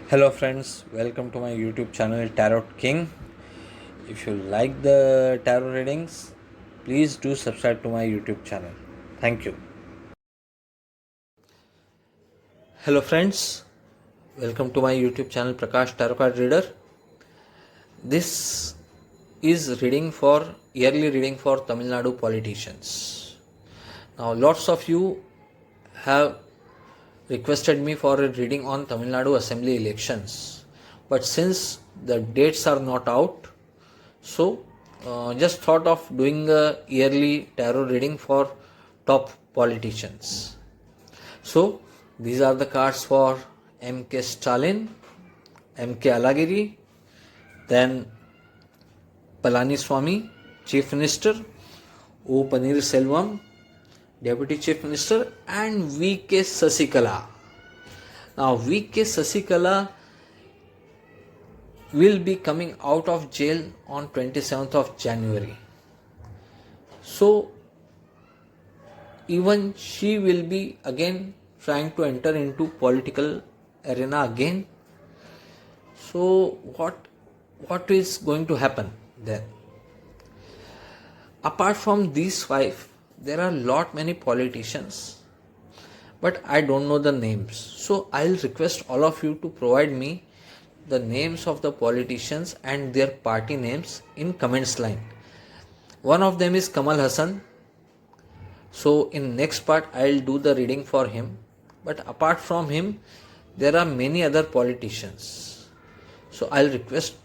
Hello, friends, welcome to my YouTube channel Tarot King. If you like the tarot readings, please do subscribe to my YouTube channel. Thank you. Hello, friends, welcome to my YouTube channel Prakash Tarot Card Reader. This is yearly reading for Tamil Nadu politicians. Now, lots of you have requested me for a reading on Tamil Nadu Assembly elections, but since the dates are not out, so just thought of doing a yearly tarot reading for top politicians. So these are the cards for M.K. Stalin, M.K. Alagiri, then Palaniswamy, Chief Minister, O. Selvam, Deputy Chief Minister, and V.K. Sasikala. Now V.K. Sasikala will be coming out of jail on 27th of January. So even she will be again trying to enter into political arena again. So what is going to happen then? Apart from these five, there are many politicians, but I don't know the names. So I'll request all of you to provide me the names of the politicians and their party names in comments line. One of them is Kamal Hassan. So in next part I'll do the reading for him. But apart from him, there are many other politicians. So I'll request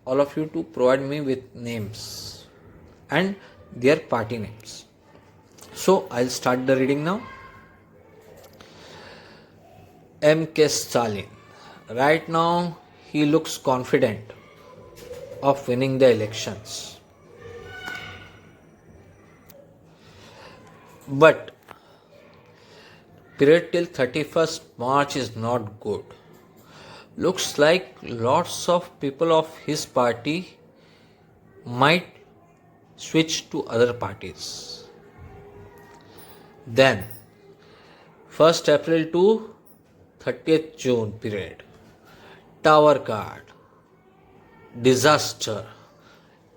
all of you to provide me with names and their party names. So I'll start the reading now. M.K. Stalin. Right now he looks confident of winning the elections. But period till 31st March is not good. Looks like lots of people of his party might switch to other parties. Then 1st April to 30th June period. Tower card. Disaster.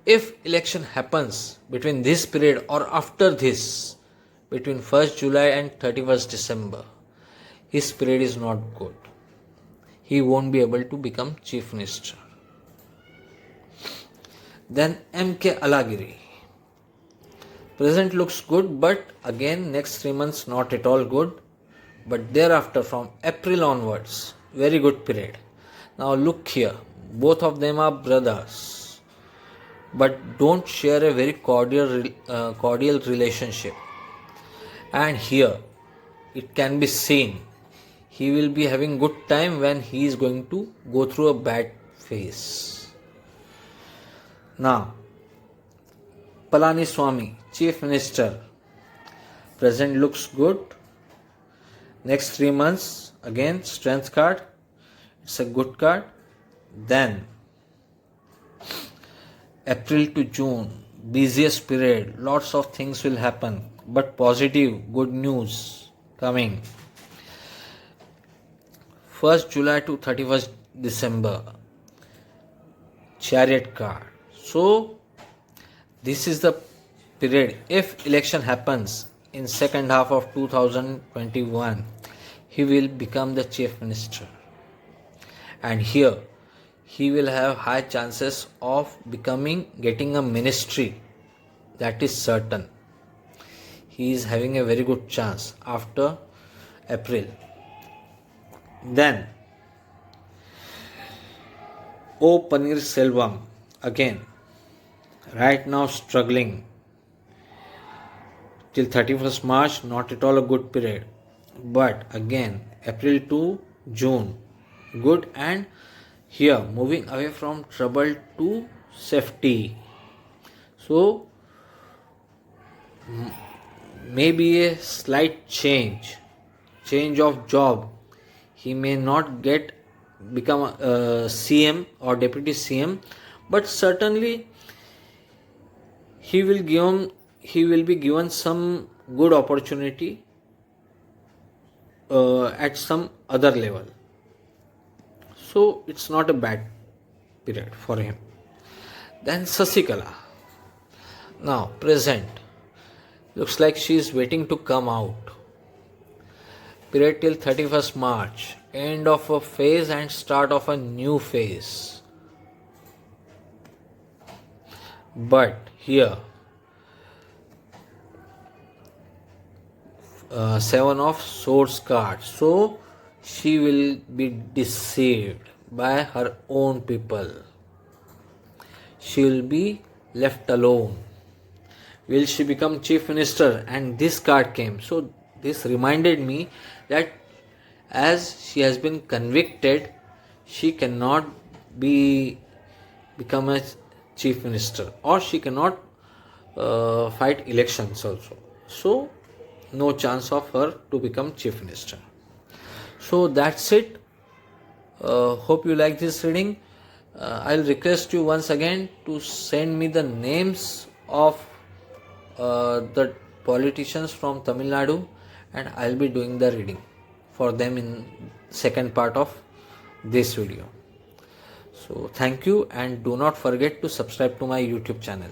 If election happens between this period or after this, between 1st July and 31st December, his period is not good. He won't be able to become chief minister. Then M.K. Alagiri. Present looks good, but again next 3 months not at all good. But thereafter from April onwards, very good period. Now look here, both of them are brothers, but don't share a very cordial relationship. And here it can be seen he will be having good time when he is going to go through a bad phase. Now Palaniswamy, Chief Minister, present looks good. Next 3 months, again strength card, it's a good card. Then April to June, busiest period, lots of things will happen, but positive, good news coming. 1st July to 31st December, chariot card. So this is the period. If election happens in second half of 2021, he will become the chief minister. And here he will have high chances of getting a ministry. That is certain. He is having a very good chance after April. Then O. Selvam, again right now struggling till 31st March, not at all a good period. But again April to June, good, and here moving away from trouble to safety. So maybe a slight change of job. He may not become a CM or deputy CM, but certainly he will be given some good opportunity at some other level. So it's not a bad period for him. Then Sasikala. Now present. Looks like she is waiting to come out. Period till 31st March. End of a phase and start of a new phase. But here, Seven of Swords card. So she will be deceived by her own people. She will be left alone. Will she become chief minister? And this card came. So this reminded me that as she has been convicted, she cannot become a chief minister, or she cannot fight elections also. So no chance of her to become chief minister. So that's it. Hope you like this reading. I'll request you once again to send me the names of the politicians from Tamil Nadu, and I'll be doing the reading for them in second part of this video. So thank you, and do not forget to subscribe to my YouTube channel.